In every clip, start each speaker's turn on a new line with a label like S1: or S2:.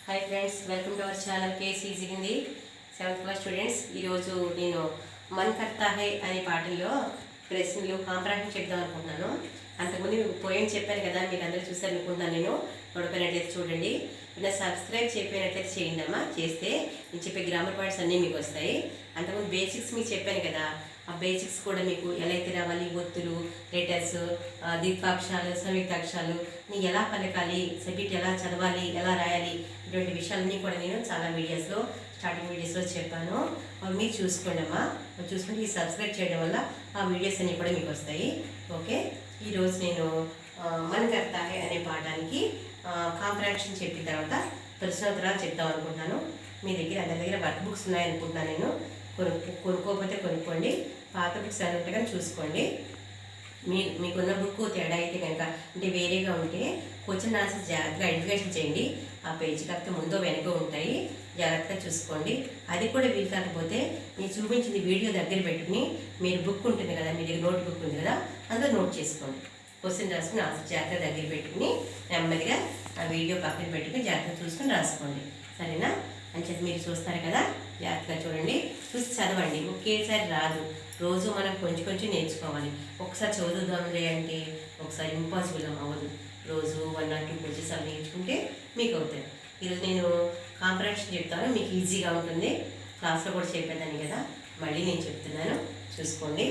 S1: Hi friends, welcome to our channel case easy Hindi 7th class students. ఈరోజు నేను Mann కర్తా high అనే పాటల్లో ప్రశ్నలు కాంప్రహెన్షన్ చెప్దాం అనుకుంటున్నాను. అంతకుముందు మీకు పోయిన చెప్పాను కదా, మీరు అందరూ చూసారు అనుకుంటున్నాను. నేను చూడపోయినట్లయితే చూడండి, ఇలా సబ్స్క్రైబ్ చేయకపోయినట్లయితే చేయండి అమ్మా. చేస్తే నేను చెప్పే గ్రామర్ పాయింట్స్ అన్నీ మీకు వస్తాయి. అంతకుముందు బేసిక్స్ మీకు చెప్పాను కదా, ఆ బేసిక్స్ కూడా మీకు ఎలా అయితే రావాలి, ఒత్తులు, లెటర్స్, దీర్ఘాక్షరాలు, సంయుక్తాక్షరాలు ఎలా పలకాలి, సబ్జెక్ట్ ఎలా చదవాలి, ఎలా రాయాలి, ఇటువంటి విషయాలన్నీ కూడా నేను చాలా వీడియోస్లో స్టార్టింగ్ వీడియోస్లో చెప్పాను. అవి మీరు చూసుకోండి అమ్మా. చూసుకుంటే ఈ సబ్స్క్రైబ్ చేయడం వల్ల ఆ వీడియోస్ అన్నీ కూడా మీకు వస్తాయి. ఓకే, ఈరోజు నేను మన్ కర్తా హై అనే పాఠానికి కాంప్రహెన్షన్ చెప్పిన తర్వాత ప్రశ్నోత్తరాలు చెప్తాం అనుకుంటున్నాను. మీ దగ్గర అందరి దగ్గర వర్క్ బుక్స్ ఉన్నాయనుకుంటున్నాను. నేను కొనుక్కోకపోతే కొనుక్కోండి, పాత బుక్స్ అని ఉంటే కానీ చూసుకోండి. మీకున్న బుక్ తేడా అయితే కనుక, అంటే వేరేగా ఉంటే క్వశ్చన్ ఆన్సర్స్ జాగ్రత్తగా ఐడెంటిఫికేషన్ చేయండి. ఆ పేజీ కాకపోతే ముందో వెనక ఉంటాయి, జాగ్రత్తగా చూసుకోండి. అది కూడా వీలు కాకపోతే నేను చూపించింది వీడియో దగ్గర పెట్టుకుని, మీరు బుక్ ఉంటుంది కదా, మీ దగ్గర నోట్ బుక్ ఉంది కదా, అందులో నోట్ చేసుకోండి. క్వశ్చన్ రాసుకుని ఆన్సర్ జాగ్రత్తగా దగ్గర పెట్టుకుని నెమ్మదిగా ఆ వీడియో పక్కన పెట్టుకుని జాగ్రత్తగా చూసుకుని రాసుకోండి. సరేనా? అని చెప్పి మీరు చూస్తారు కదా, జాగ్రత్తగా చూడండి, చూసి చదవండి. ఒకేసారి రాదు, రోజు మనం కొంచెం కొంచెం నేర్చుకోవాలి. ఒకసారి చదువుదాంలే అంటే ఒకసారి ఇంపాసిబుల్ అవ్వదు. రోజు 1 or 2 పేజెస్ అవి నేర్చుకుంటే మీకు అవుతాయి. ఈరోజు నేను కాంప్రహెన్షన్ చెప్తాను, మీకు ఈజీగా ఉంటుంది. క్లాస్లో కూడా చెప్పేదాన్ని కదా, మళ్ళీ నేను చెప్తున్నాను, చూసుకోండి.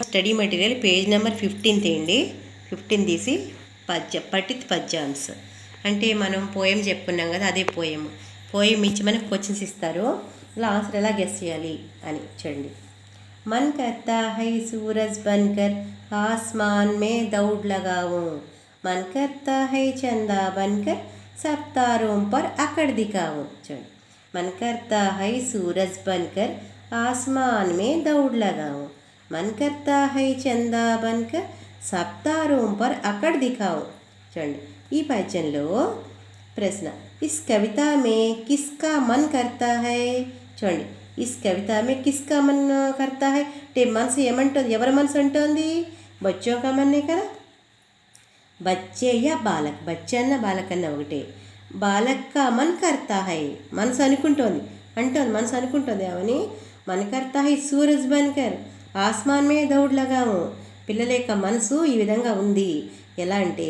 S1: స్టడీ మెటీరియల్ పేజ్ నెంబర్ 15 తీయండి. 15 తీసి పఠిత్ పద్యాంశ్ అంటే మనం పోయం చెప్పుకున్నాం కదా, అదే పోయం ఇచ్చి మనకు క్వశ్చన్స్ ఇస్తారు. ఇలా ఆన్సర్ ఎలా గెస్ చేయాలి అని చూడండి. मन करता है सूरज बनकर आसमान में दौड़ लगाऊं, मन करता है चंदा बनकर सब तारों पर अकड़ दिखाऊं. चलो, मन करता है सूरज बनकर आसमान में दौड़ लगाऊं, मन करता है चंदा बनकर सब तारों पर अकड़ दिखाऊं. చూడండి, ఈ పద్యంలో ప్రశ్న, इस कविता में किसका मन करता है. చూడండి, इस कविता में किसका मन करता है అంటే మనసు ఏమంటుంది, ఎవరి మనసు అంటోంది? బచ్చో కా మన్నే కదా. బచ్చే యా బాలక్, బచ్చే అన్న బాలక్ అన్న ఒకటే. బాలక్ కా మన్ కర్తా హై, మనసు అనుకుంటోంది, మనసు అనుకుంటుంది ఏమని. మన్ కర్తా హై సూరజ్ బన్కర్ ఆస్మాన్ మే దౌడ్ లగాము. పిల్లల యొక్క మనసు ఈ విధంగా ఉంది. ఎలా అంటే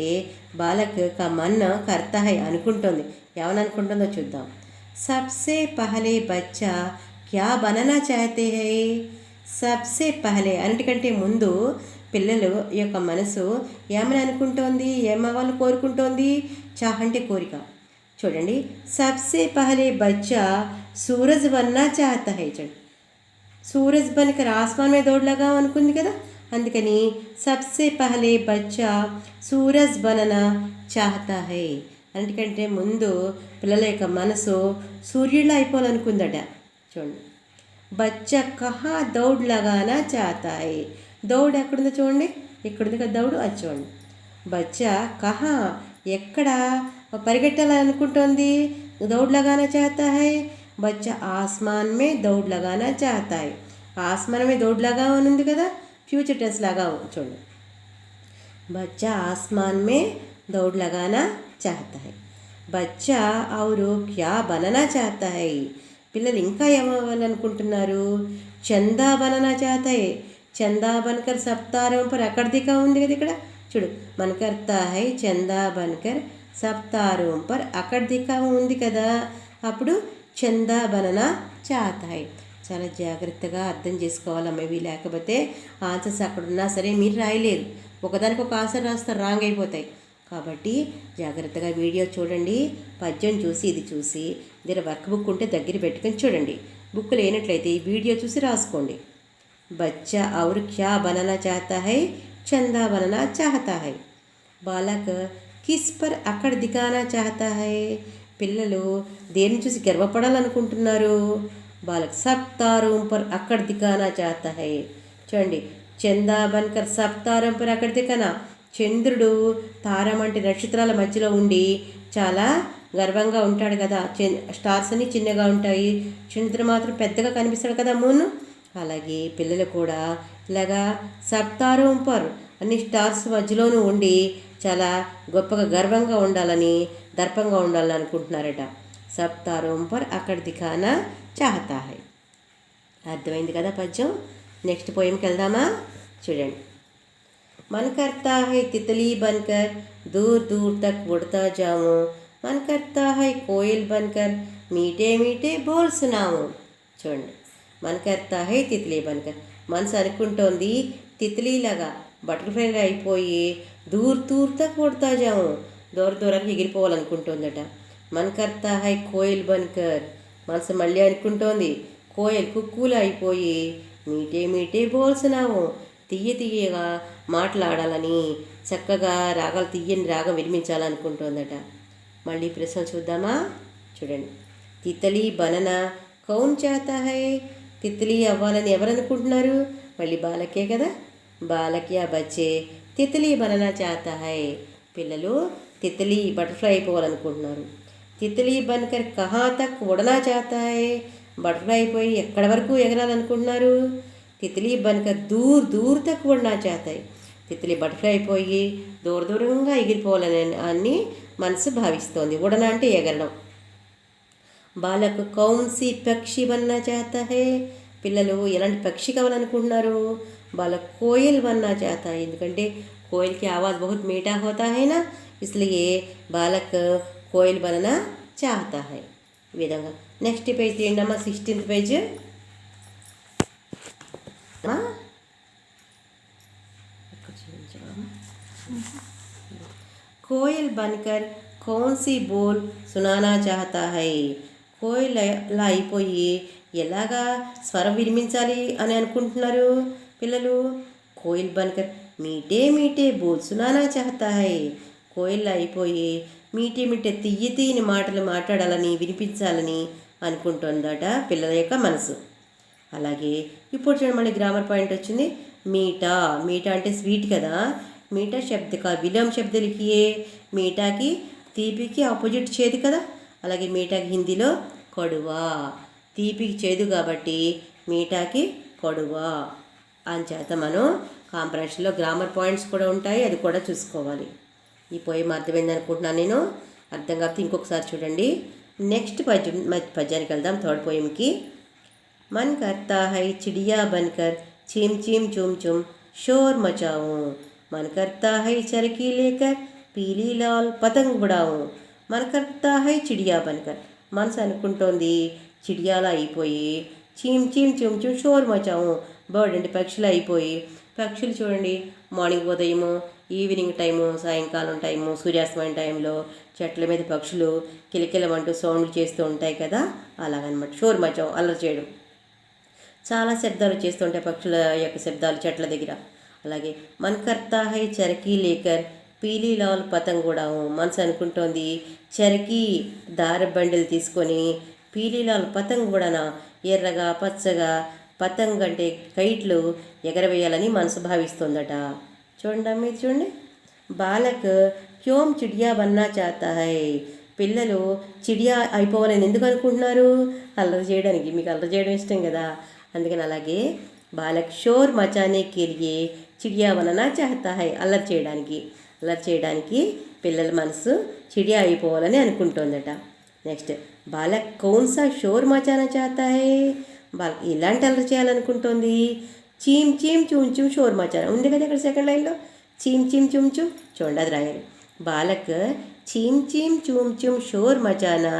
S1: బాలక్ కా మన్ కర్తా హై అనుకుంటోంది. ఏమని అనుకుంటుందో చూద్దాం. సబ్సే పహలే బచ్చా క్యా బననా చాహతే హై. సబ్సే పహలే అన్నిటికంటే ముందు పిల్లలు యొక్క మనసు ఏమని అనుకుంటోంది, ఏమవ్వాలని కోరుకుంటోంది? చాహ్ అంటే కోరిక. చూడండి, సబ్సే పహలే బచ్చా సూరజ్ బన్నా చాహతా హై. చూడండి, సూరజ్ బన్కర్ ఆస్మాన్ మీద దౌడ్లాగా అనుకుంది కదా, అందుకని సబ్సే పహలే బచ్చా సూరజ్ బననా చాహతా హై. అన్నిటికంటే ముందు పిల్లల యొక్క మనసు సూర్యుడిలో అయిపోవాలనుకుందట. చూడండి, బచ్చా కహా దౌడ్ లగానా చాహతా హై. దౌడ్ ఎక్కడుందో చూడండి, ఎక్కడుంది కదా దౌడు, అది చూడండి. బచ్చా కహా ఎక్కడ పరిగెట్టాలనుకుంటోంది, దౌడ్ లగానా చాహతా హై. బచ్చా ఆస్మాన్ మే దౌడ్ లగానా చాహతా హై. ఆస్మాన్ మే దౌడ్ లగా అని ఉంది కదా, ఫ్యూచర్ టెన్స్ లాగా చూడండి. బచ్చా ఆస్మాన్ మే దౌడ్ లగానా చాహతా హై. బచ్చా ఔరు క్యా బననా చాహతా హై. పిల్లలు ఇంకా ఏమవ్వాలనుకుంటున్నారు? చందా బననా చాహతా హై. చందా బన్కర్ సప్తారం పర్ అక్కడ్ దికా ఉంది కదా ఇక్కడ. చూడు, మన్ కర్తా హై చందా బన్కర్ సప్తారం పర్ అక్కడ్ దికా ఉంది కదా, అప్పుడు చందా బననా చాహతా హై. చాలా జాగ్రత్తగా అర్థం చేసుకోవాలమ్మ. ఇవి లేకపోతే ఆన్సర్స్ అక్కడున్నా సరే మీరు రాయలేరు. ఒకదానికి ఒక ఆన్సర్ రాస్తారు, రాంగ్ అయిపోతాయి. కాబట్టి జాగ్రత్తగా వీడియో చూడండి, పద్యం చూసి ఇది చూసి దగ్గర వర్క్ బుక్ ఉంటే దగ్గర పెట్టుకొని చూడండి. బుక్ లేనట్లయితే ఈ వీడియో చూసి రాసుకోండి. బచ్చా ఔర్ క్యా బననా చాహతా హై, చందా బననా చాహతా హై. బాలక్ కిస్ పర్ అక్కడ్ దికానా చాహతా హై. పిల్లలు దేన్ని చూసి గర్వపడాలనుకుంటున్నారు? బాలక్ సబ్ తారోం పర్ అక్కడ్ దికానా చాహతా హై. చూడండి, చందా బన్కర్ సబ్ తారోం పర్ అక్కడ్ దికానా. చంద్రుడు తారం అంటే నక్షత్రాల మధ్యలో ఉండి చాలా గర్వంగా ఉంటాడు కదా. స్టార్స్ అన్నీ చిన్నగా ఉంటాయి, చంద్రుడు మాత్రం పెద్దగా కనిపిస్తాడు కదా, మూన్. అలాగే పిల్లలు కూడా ఇలాగా సప్తారం పర్ అన్ని స్టార్స్ మధ్యలోనూ ఉండి చాలా గొప్పగా గర్వంగా ఉండాలని, దర్పంగా ఉండాలని అనుకుంటున్నారట. సబ్ తారోం పర్ అక్కడ దిఖానా చాహతా హై. అర్థమైంది కదా పద్యం. నెక్స్ట్ పోయంకి వెళ్దామా? చూడండి. मन करता है तितली बनकर दूर दूर तक उड़ता जाऊं, मन करता है कोयल बनकर मीठे मीठे बोल सुनाऊं. చూడండి, मन करता है तितली बनकर, మనసు అనుకుంటోంది తిత్లీలాగా బటర్ఫ్లైగా అయిపోయి దూర్ దూర్ తక్ ఉడతా జాము, దూర దూరంగా ఎగిరిపోవాలనుకుంటోందట. मन करता है कोयल बनकर, మనసు మళ్ళీ అనుకుంటోంది కోయల్ కుక్కూలా అయిపోయి మీటే మీటే బోల్ సునాము, తీయగా మాట్లాడాలని, చక్కగా రాగాలు తీయని రాగం వినిపించాలనుకుంటోందట. మళ్ళీ ప్రశ్న చూద్దామా? చూడండి. తితలి బనన కౌన్ చాతా హై, తిత్లీ అవ్వాలని ఎవరనుకుంటున్నారు? మళ్ళీ బాలకే కదా, బాలకి ఆ బచ్చే తితలి బనన చాతా హై. పిల్లలు తితలి బటర్ఫ్లై అయిపోవాలనుకుంటున్నారు. తితలి బన్కర్ కహా తక్ ఉడనా చాతా హై, బటర్ఫ్లై అయిపోయి ఎక్కడి వరకు ఎగరాలనుకుంటున్నారు? తిత్లీ బన్కర్ దూర్ దూర్ తక్ ఉడనా చాతా హై, తిత్లీ బటర్ఫ్లై అయిపోయి దూరంగా ఎగిరిపోవాలని అని మనసు భావిస్తోంది. ఉడన అంటే ఎగరడం. బాలకు కౌన్సీ పక్షి బన్నా చాతా హై, పిల్లలు ఎలాంటి పక్షి కావాలనుకుంటున్నారు? బాలక్ కోయల్ బన్నా చాతా హై, ఎందుకంటే కోయల్కి ఆవాజ్ బహుత్ మీఠా హోతా హై నా, ఇస్లియే బాలక్ కోయల్ బననా చాహతా హై. ఈ విధంగా. నెక్స్ట్ పేజ్ తీయండి అమ్మా, 16th పేజ్. కోయల్ బన్కర్ కౌన్సీ బోల్ సునానా చాహతా హై, కోయల్లా అయిపోయి ఎలాగా స్వరం వినిపించాలి అని అనుకుంటున్నారు పిల్లలు? కోయల్ బన్కర్ మీటే మీటే బోల్ సునానా చాహతా హై, కోయల్లా అయిపోయి మీటే మీటే తీయని మాటలు మాట్లాడాలని, వినిపించాలని అనుకుంటుందట పిల్లల యొక్క మనసు. అలాగే ఇప్పుడు చూడండి, మళ్ళీ గ్రామర్ పాయింట్ వచ్చింది. మీఠా, మీఠా అంటే స్వీట్ కదా. మీఠా శబ్ద కా విలోమ శబ్ద లిఖియే. మీఠాకి తీపికి ఆపోజిట్ చేదు కదా, అలాగే మీఠాకి హిందీలో కడువా. తీపికి చేదు కాబట్టి మీఠాకి కడువా అంచేత మనం కాంప్రహెన్షన్లో గ్రామర్ పాయింట్స్ కూడా ఉంటాయి, అది కూడా చూసుకోవాలి. ఈ పోయం అర్థమైంది అనుకుంటున్నాను నేను. అర్థం కాకపోతే ఇంకొకసారి చూడండి. నెక్స్ట్ పద్యానికి వెళ్దాం, థర్డ్ పోయంకి. मन करता है चिड़िया बनकर चीम चीम चुम चुम शोर मचाऊं, मन करता है चरखी लेकर पीली लाल पतंग उड़ाऊं, मन करता है चिड़िया बनकर, మనసు అనుకుంటోంది చిడియాలా అయిపోయి చీమ్ చీమ్ చుమ్ చుమ్ షోర్ మచాము, బర్డ్ అంటే పక్షులు అయిపోయి. పక్షులు చూడండి, మార్నింగ్ ఉదయము, ఈవినింగ్ టైము, సాయంకాలం టైము, సూర్యాస్తమయం టైంలో చెట్ల మీద పక్షులు కిలకిలమంటూ సౌండ్లు చేస్తూ ఉంటాయి కదా, అలాగనమాట. షోర్ మచాం అల్లరి చేయడం. చాలా శబ్దాలు చేస్తుంటాయి పక్షుల యొక్క శబ్దాలు చెట్ల దగ్గర. అలాగే మన్ కర్తా హై చరకీ లేకర్ పీలీ లాల్ పతంగ్ కూడా, మనసు అనుకుంటోంది చరకీ దార బండిలు తీసుకొని పీలీ లాల్ పతంగ్ కూడానా ఎర్రగా పచ్చగా పతంగ్ అంటే కైట్లు ఎగరవేయాలని మనసు భావిస్తుందట. చూడండి అమ్మ, ఇది చూడండి. బాలక్ క్యోం చిడియా బన్నా చాతా హై, పిల్లలు చిడియా అయిపోవాలని ఎందుకు అనుకుంటున్నారు? అల్లరి చేయడానికి. మీకు అల్లరి చేయడం ఇష్టం కదా, అందుకని. అలాగే బాలక్ షోర్ మచానే కెలియే చిడియా బననా చాహతా హై, అల్లరి చేయడానికి పిల్లల మనసు చిడియా అయిపోవాలని అనుకుంటోందట. నెక్స్ట్ బాలక్ కౌన్సా షోర్ మచానా చాహతా హై, బాలక్ ఇలాంటి అల్లరి చేయాలనుకుంటోంది. చీమ్ చీమ్ చూమ్ చూమ్ షోర్ మచానా ఉంది కదా ఇక్కడ సెకండ్ లైన్లో. చీమ్ చీమ్ చూమ్ చూమ్, చూడండి అది రాయాలి. బాలక్ చీమ్ చీమ్ చూమ్ చూమ్ షోర్ మచానా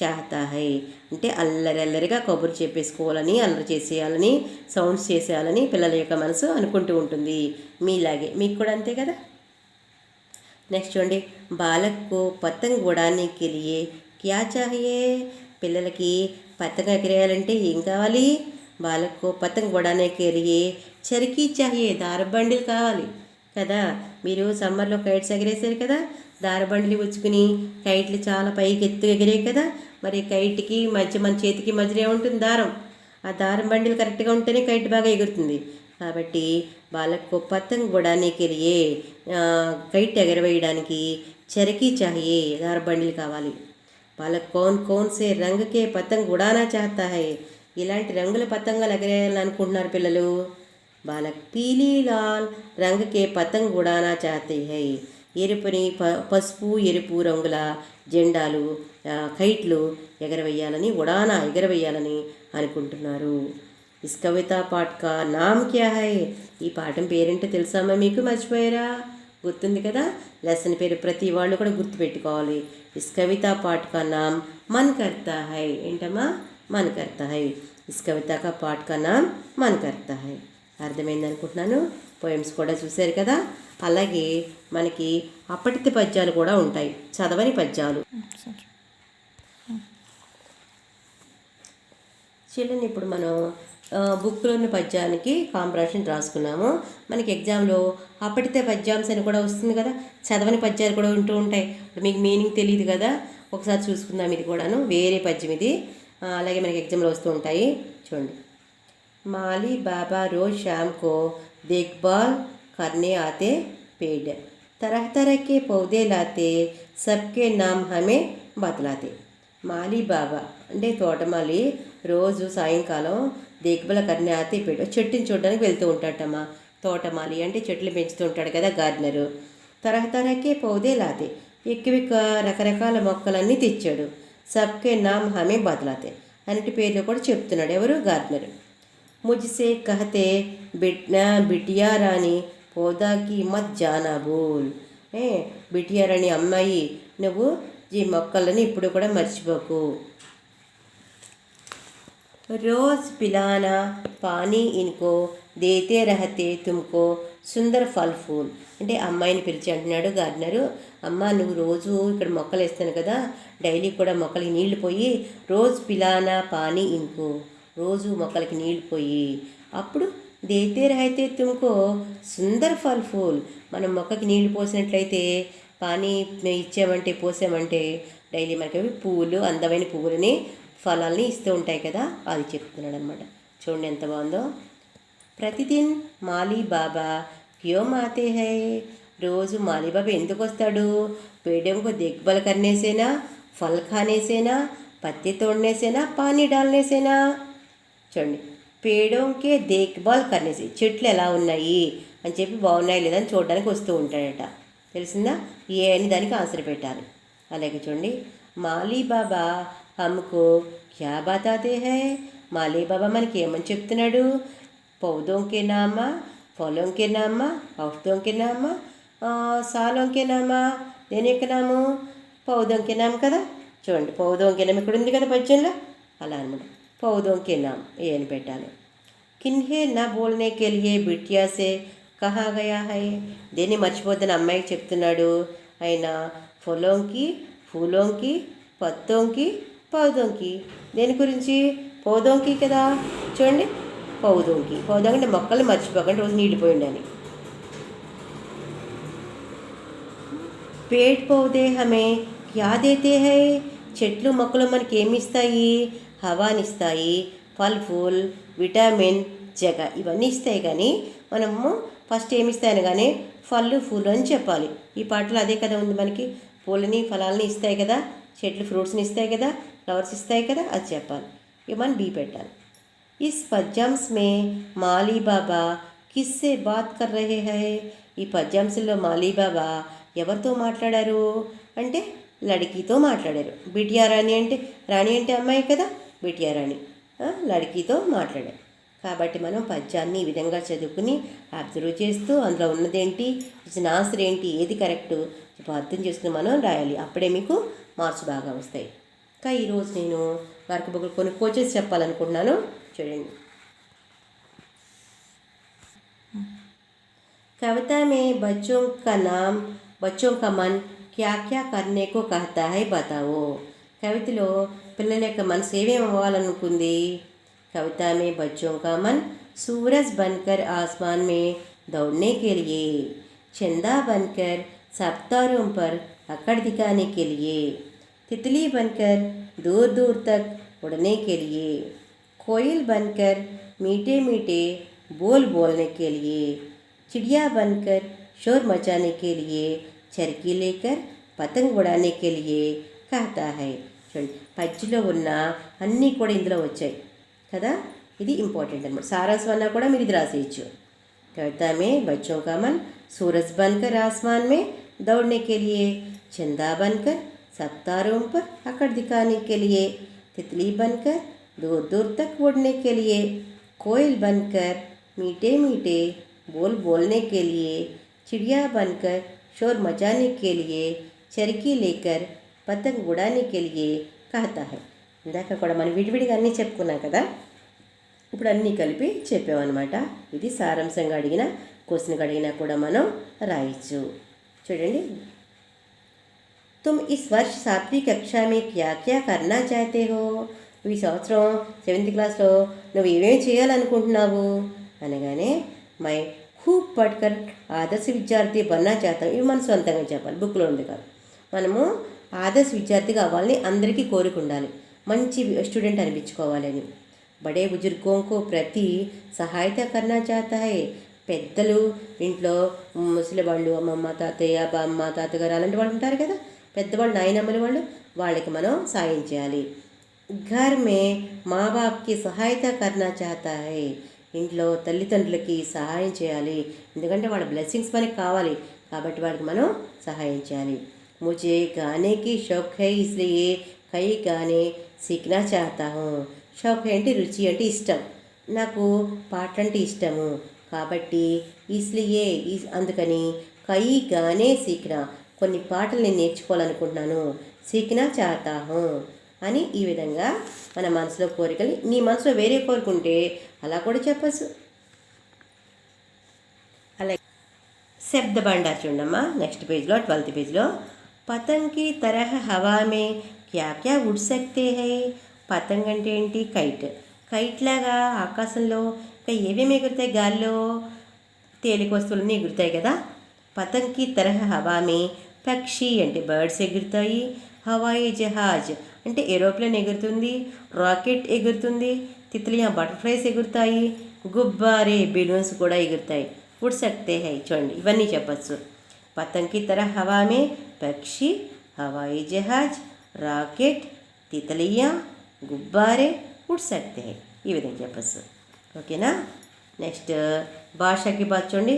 S1: చాహతా హై అంటే అల్లరిగా కబురు చెప్పేసుకోవాలని, అల్లరి చేసేయాలని, సౌండ్స్ చేసేయాలని పిల్లల యొక్క మనసు అనుకుంటూ ఉంటుంది. మీలాగే మీకు కూడా అంతే కదా. నెక్స్ట్ చూడండి. బాలక్కు పతంగ్ ఉడానే కే లియే క్యా చాహియే, పిల్లలకి పతంగ ఎగరేయాలంటే ఏం కావాలి? బాలక్కు పతంగ్ ఉడానే కే లియే చరకీ చాహియే, దారబండిలు కావాలి కదా. మీరు సమ్మర్లో కైట్స్ ఎగరేసారు కదా, దారబండిలు వచ్చుకుని కైట్లు చాలా పైకి ఎత్తు ఎగిరే కదా, మరి కైట్కి మధ్య మన చేతికి మధ్యలో ఏముంటుంది? దారం. ఆ దారం బండిలు కరెక్ట్గా ఉంటేనే కైట్ బాగా ఎగురుతుంది. కాబట్టి వాళ్ళకు పతంగ్ ఉడానేకి లియే కైట్ ఎగరవేయడానికి చరకీ చాహియే, దారబండిలు కావాలి. వాళ్ళకు కౌన్ సే రంగుకే పతంగ్ ఉడానా చాహతా హై, ఇలాంటి రంగుల పతంగాలు ఎగరేయాలనుకుంటున్నారు పిల్లలు. बालक पीली लाल रंग के पतंग उड़ाना चाहते हैं ఎరుపుని పసుపు ఎరుపు రంగుల జెండాలు కైట్లు ఎగరవేయాలని ఉడానా ఎగరవేయాలని అనుకుంటున్నారు. ఇస్ కవితా పాఠ్ కా నామ్ క్యా హై? ఈ పాఠం పేరేంటో తెలుసామా మీకు? మర్చిపోయారా? గుర్తుంది కదా. లెసన్ పేరు ప్రతి వాళ్ళు కూడా గుర్తుపెట్టుకోవాలి. ఇస్ కవితా పాఠ్ కా నామ్ మన్ కర్తా హై. ఏంటమ్మా? మన్ కర్తా హై. ఇస్ కవితా కా పాఠ్ కా నామ్ మన్ కర్తా హై. అర్థమైంది అనుకుంటున్నాను. పోయమ్స్ కూడా చూశారు కదా. అలాగే మనకి అప్పటితి పద్యాలు కూడా ఉంటాయి, చదవని పద్యాలు. చూడండి, ఇప్పుడు మనం బుక్లోని పద్యానికి కాంప్రహెన్షన్ రాసుకున్నాము. మనకి ఎగ్జామ్లో అప్పటితే పద్యాంశ అని కూడా వస్తుంది కదా, చదవని పద్యాలు కూడా ఉంటూ ఉంటాయి. ఇప్పుడు మీకు మీనింగ్ తెలియదు కదా, ఒకసారి చూసుకుందాం. ఇది కూడాను వేరే పద్యం ఇది. అలాగే మనకి ఎగ్జామ్లో వస్తూ ఉంటాయి. చూడండి. माली बाबा रोज़ शाम को देखभाल करने आते पेड़, तरह तरह के पौधे लाते, सबके नाम हमें बतलाते. మాలి బాబా అంటే తోటమాలి రోజు సాయంకాలం దేఖ్బాల్ కర్నే ఆతే పేడ, చెట్టుని చూడడానికి వెళ్తూ ఉంటాడమ్మా. తోటమాలి అంటే చెట్లు పెంచుతూ ఉంటాడు కదా, గార్డెనరు. తరహ తరహకే పౌదే లాతే, ఎక్కువ రకరకాల మొక్కలన్నీ తెచ్చాడు. సబ్కే నామ్ హమే బతలాతే, అన్నిటి పేర్లు కూడా చెప్తున్నాడు. ఎవరు? గార్డెనరు. मुझसे कहते बिटिया रानी पौधा की मत जाना भूल. బిటియా రాణి అమ్మాయి, నువ్వు ఈ మొక్కలని ఇప్పుడు కూడా మర్చిపోకు. रोज़ पिलाना पानी इनको देते रहते तुमको సుందర్ ఫల్ ఫూల్. అంటే అమ్మాయిని పిలిచి అంటున్నాడు గార్డెనరు, అమ్మ నువ్వు రోజు ఇక్కడ మొక్కలు వేస్తాను కదా, డైలీ కూడా మొక్కలకి నీళ్లు పోయి, రోజు పిలానా పానీ ఇంకో, రోజు మొక్కలకి నీళ్ళు పోయి, అప్పుడు దేతే రహతే తుమ్కో సుందర్ ఫల్ ఫూల్. మనం మొక్కకి నీళ్లు పోసినట్లయితే, పానీ ఇచ్చామంటే, పోసామంటే డైలీ మనకి పువ్వులు, అందమైన పువ్వులని, ఫలాల్ని ఇస్తూ ఉంటాయి కదా, అది చెప్తున్నాడు అనమాట. చూడండి ఎంత బాగుందో. ప్రతిదిన్ మాలీ బాబా క్యో మాతే హై. రోజు మాలీ బాబా ఎందుకు వస్తాడు? పేడెంకో దేఖ్బాల్ కర్నేసేనా, ఫల్ ఖానేసేనా, పత్తి తోడనేసేనా, పానీ డాల్నేసేనా. చూడండి, పేడోంకే దేఖ్బాల్ కర్నేసి, చెట్లు ఎలా ఉన్నాయి అని చెప్పి బాగున్నాయి లేదా అని చూడడానికి వస్తూ ఉంటాడట. తెలిసిందా? ఏ అని దానికి ఆన్సర్ పెట్టాలి. అలాగే చూడండి, మాలీ బాబా హమ్కో క్యా బతాతే హై. మాలీ బాబా మనకి ఏమని చెప్తున్నాడు? పౌదోంకే నామా, ఫలోంకే నామా, ఔషధోంకే నామా, సాలోంకే నామా. దేని యొక్క నాము? పౌదోంకే నామ్ కదా. చూడండి, పౌదోంకే నామ్ ఇక్కడ ఉంది కదా పద్యంలో, అలా అనమాట. पौधों के नाम ये అని పెట్టాలి. किन्हे न बोलने के लिए बिटिया से कहा गया है. దేన్ని మర్చిపోద్దని అమ్మాయికి చెప్తున్నాడు ఆయన. ఫలోంకి, ఫూలోంకి, పత్తోంకి, పౌదోంకి. దేని గురించి? పౌదోంకి కదా. చూడండి, పౌదోంకి. పౌదోంకి అంటే మొక్కలు మర్చిపోకండి, రోజు నీళ్ళు పోయండి అని. पेड़ पौधे हमें क्या देते हैं. చెట్లు మొక్కలు మనకి ఏమి ఇస్తాయి? హవానిస్తాయి, ఫల్ ఫూల్, విటమిన్, జగ, ఇవన్నీ ఇస్తాయి. కానీ మనము ఫస్ట్ ఏమి ఇస్తాయని కానీ ఫల్ ఫూల్ అని చెప్పాలి. ఈ పాటలో అదే కదా ఉంది మనకి. పూలని ఫలాలని ఇస్తాయి కదా, చెట్లు ఫ్రూట్స్ని ఇస్తాయి కదా, ఫ్లవర్స్ ఇస్తాయి కదా, అది చెప్పాలి. ఇక మనం బీ పెట్టాలి. Is పద్యాంశ్ May Mali Baba కిస్సే bath కర్ రహే హై. ఈ పద్యాంశంలో మాలీ బాబా ఎవరితో మాట్లాడారు అంటే లడికీతో మాట్లాడారు. బిటియా రాణి అంటే, రాణి అంటే అమ్మాయి కదా, బిటియా రాణి లడికీతో మాట్లాడారు. కాబట్టి మనం పద్యాన్ని ఈ విధంగా చదువుకుని అబ్జర్వ్ చేస్తూ అందులో ఉన్నదేంటి, ఇచ్చిన ఆన్సర్ ఏంటి, ఏది కరెక్ట్ అర్థం చేసుకుని మనం రాయాలి. అప్పుడే మీకు మార్క్స్ బాగా వస్తాయి. ఇంకా ఈరోజు నేను వర్క్ బుక్లు కొన్ని కోచెస్ చెప్పాలనుకుంటున్నాను. చూడండి. कविता में बच्चों का मन क्या क्या करने को कहता है बताओ. కవితలో పిల్లల యొక్క మనసు ఏమేమి అవ్వాలనుకుంది? कविता में बच्चों का मन सूरज बनकर आसमान में दौड़ने के लिए, चंदा बनकर सप्तारों पर अकड़ दिखाने के लिए, तितली बनकर दूर दूर तक उड़ने के लिए, कोयल बनकर मीठे मीठे बोल बोलने के लिए, चिड़िया बनकर शोर मचाने के लिए, चरखी लेकर पतंग उड़ाने के लिए कहता है. చూడండి, పద్యంలో ఉన్న అన్నీ కూడా ఇందులో వచ్చాయి కదా. ఇది ఇంపార్టెంట్ అనమాట. సారాంశం అన్నా కూడా మీరు ఇది రాసేయచ్చు. कविता में बच्चों का मन सूरज बनकर आसमान में दौड़ने के लिए, चंदा बनकर सब तारों पर अकड़ दिखाने के लिए, तितली बनकर दूर दूर तक उड़ने के लिए, कोयल बनकर मीठे मीठे बोल बोलने के लिए, चिड़िया बनकर शोर मचाने के लिए, चरखी लेकर पतंग उड़ाने के लिए कहता है. ఇందాక కూడా మనం విడివిడిగా అన్నీ చెప్పుకున్నాం కదా, ఇప్పుడు అన్నీ కలిపి చెప్పామన్నమాట. ఇది సారాంశంగా అడిగిన క్వశ్చన్గా అడిగినా కూడా మనం రాయొచ్చు. చూడండి. तुम इस वर्ष 7वीं कक्षा में क्या क्या करना चाहते हो? ఈ సంవత్సరం 7th క్లాస్లో నువ్వు ఏమేమి చేయాలనుకుంటున్నావు అనగానే మై खूब पढ़कर ఆదర్శ విద్యార్థి బన్నా చేస్తాం. ఇవి మనం సొంతంగా చెప్పాలి, బుక్లో ఉంది కాదు. మనము ఆదర్శ విద్యార్థిగా అవ్వాలని అందరికీ కోరిక ఉండాలి, మంచి స్టూడెంట్ అనిపించుకోవాలని. బడే బుజుర్గోంకు ప్రతి సహాయత కర్నా చాతా హై. పెద్దలు ఇంట్లో ముసలి వాళ్ళు, అమ్మమ్మ తాతయ్య బామ్మ తాతగారు అలాంటి వాళ్ళు ఉంటారు కదా, పెద్దవాళ్ళు నాయనమ్మల వాళ్ళకి మనం సాయం చేయాలి. ఘర్ మే మా బాప్కి సహాయత కర్నా చాతా హై. ఇంట్లో తల్లిదండ్రులకి సహాయం చేయాలి, ఎందుకంటే వాళ్ళ బ్లెస్సింగ్స్ మనకి కావాలి కాబట్టి వాళ్ళకి మనం సహాయం చేయాలి. मुझे गाने की शौक है, इसलिए कई गाने सीखना चाहता हूँ. షౌక్ అంటే రుచి అంటే ఇష్టం, నాకు పాటలు అంటే ఇష్టము కాబట్టి ఇస్లియే అందుకని కై గానే సీఖనా కొన్ని పాటలు నేను నేర్చుకోవాలనుకుంటున్నాను, సీఖనా చాతా హూ అని ఈ విధంగా మన మనసులో కోరికలు, నీ మనసులో వేరే కోరుకుంటే అలా కూడా చెప్పచ్చు. అలాగే శబ్ద బండార్ చూడమ్మా నెక్స్ట్ పేజ్లో 12th పేజ్లో. పతంగ్ की तरह हवा में क्या क्या उड़ सकते हैं. పతంగ్ అంటే ఏంటి? కైట్. కైట్ లాగా ఆకాశంలో ఇంకా ఏమేమి ఎగురుతాయి, గాల్లో తేలిక వస్తువులన్నీ ఎగురుతాయి కదా. పతంగ్ की तरह हवा में పక్షి అంటే బర్డ్స్ ఎగురుతాయి, హవాయి జహాజ్ అంటే ఏరోప్లేన్ ఎగురుతుంది, రాకెట్ ఎగురుతుంది, తిత్లియా బటర్ఫ్లైస్ ఎగురుతాయి, గుబ్బారే బెలూన్స్ కూడా ఎగురుతాయి. ఉడ్ సక్తే హై చూడండి, ఇవన్నీ చెప్పచ్చు. पतंग की तरह हवा में पक्षी, हवाई जहाज, राकेट, तितलियाँ, गुब्बारे उड़ सकते हैं. ఈ విధంగా చెప్పచ్చు. ఓకేనా. నెక్స్ట్ భాషకి బాత్ చూడండి.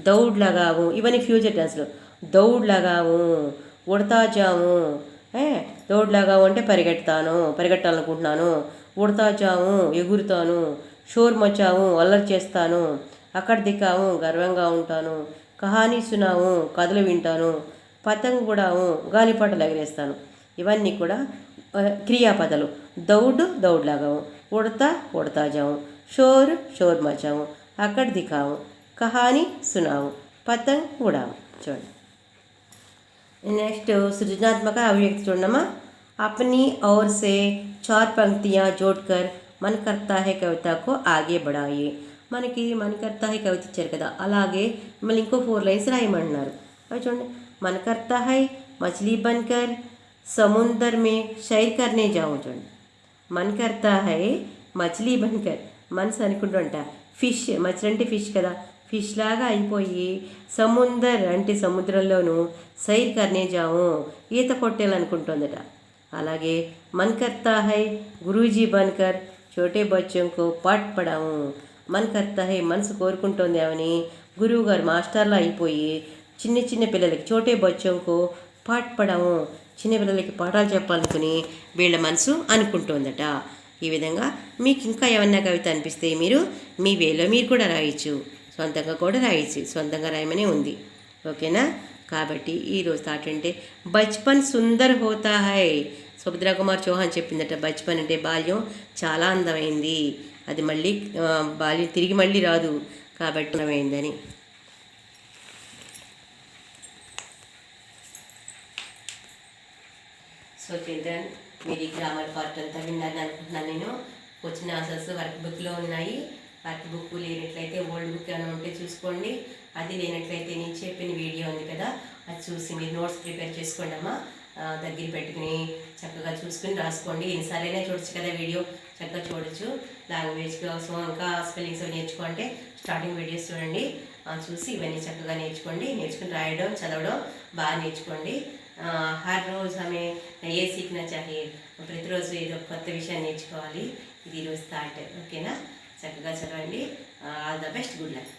S1: దౌడ్ లగావు, ఇవన్నీ ఫ్యూచర్ టెన్స్లో. దౌడ్ లగావు, ఉడతా జాము. దౌడ్ లగావు అంటే పరిగెట్టాలనుకుంటున్నాను. ఉడతా జాము ఎగురుతాను. షోర్ మచావు అల్లరి చేస్తాను. అక్కడ దిక్కాము గర్వంగా ఉంటాను. కహానీ సునాము కథలు వింటాను. పతంగ్ కూడాము గాలిపటలు ఎగరేస్తాను. ఇవన్నీ కూడా క్రియాపదాలు. దౌడ్ లాగాము, ఉడతా జాము, షోర్ మచాము, అక్కడ దికాము, కహానీ సునాము, పతంగ్ ఉడాము. చూడండి. నెక్స్ట్ సృజనాత్మక అభివ్యక్తి చూడమ్మా. अपनी ओर से 4 पंक्तियाँ जोड़कर मन करता है कविता को आगे बढ़ाइए. మనకి మనకర్తా హై కవిత ఇచ్చారు కదా, అలాగే మళ్ళీ ఇంకో 4 లైన్స్ రాయమంటున్నారు. అవి చూడండి. మనకర్తా హై మछली बनकर समुंदर में सैर करने जाऊँ. చూడండి. మనకర్తా హై మछली बनकर, మనసు అనుకుంటుంట ఫిష్, మछली అంటే ఫిష్ కదా, ఫిష్ లాగా అయిపోయి సముందర్ అంటే సముద్రంలోనూ సైర్ కర్నే జాము ఈత కొట్టేయాలనుకుంటుందట. అలాగే మనకర్తా హై గురూజీ బన్కర్ చోటే బచ్చోంకు పాఠ్ పడాము. मन करता है మనసు కోరుకుంటోంది అవని గురువు గారు మాస్టర్లా అయిపోయి చిన్న పిల్లలకి చోటే బచ్చోంకు పాఠ్ పడాము, చిన్న పిల్లలకి పాఠాలు చెప్పాలనుకుని వీళ్ళ మనసు అనుకుంటోందట. ఈ విధంగా మీకు ఇంకా ఏమన్నా కవిత అనిపిస్తే మీరు మీ వేలో మీరు కూడా రాయొచ్చు, సొంతంగా కూడా రాయొచ్చు. సొంతంగా రాయమనే ఉంది. ఓకేనా. కాబట్టి ఈరోజు థాట్ అంటే బచ్పన్ సుందర్ హోతా హై. సుభద్రా కుమార్ చౌహాన్ చెప్పిందట, బచ్పన్ అంటే బాల్యం చాలా అందమైంది, అది మళ్ళీ బాల్యం తిరిగి మళ్ళీ రాదు కాబట్టి అందమైందని. సో చిల్డ్రన్, మీరు గ్రామర్ పార్ట్ అంతా విన్నారని అనుకుంటున్నాను నేను. వచ్చిన ఆన్సర్స్ వర్క్ బుక్లో ఉన్నాయి. వర్క్ బుక్ లేనట్లయితే ఓల్డ్ బుక్ ఏమైనా ఉంటే చూసుకోండి. అది లేనట్లయితే నేను చెప్పిన వీడియో ఉంది కదా, అది చూసి మీరు నోట్స్ ప్రిపేర్ చేసుకోండి అమ్మా. దగ్గర పెట్టుకుని చక్కగా చూసుకుని రాసుకోండి. ఎన్నిసార్లైనా చూడొచ్చు కదా వీడియో, చక్కగా చూడొచ్చు. లాంగ్వేజ్ కోసం ఇంకా స్పెల్లింగ్స్ నేర్చుకుంటే స్టార్టింగ్ వీడియోస్ చూడండి, చూసి ఇవన్నీ చక్కగా నేర్చుకుని రాయడం చదవడం బాగా నేర్చుకోండి. హర్ రోజు ఆమె ఏ సీఖనా చాహియే, ప్రతిరోజు ఏదో కొత్త విషయాన్ని నేర్చుకోవాలి. ఇది ఈరోజు థాట్. ఓకేనా. చక్కగా చదవండి. All the best. Good luck.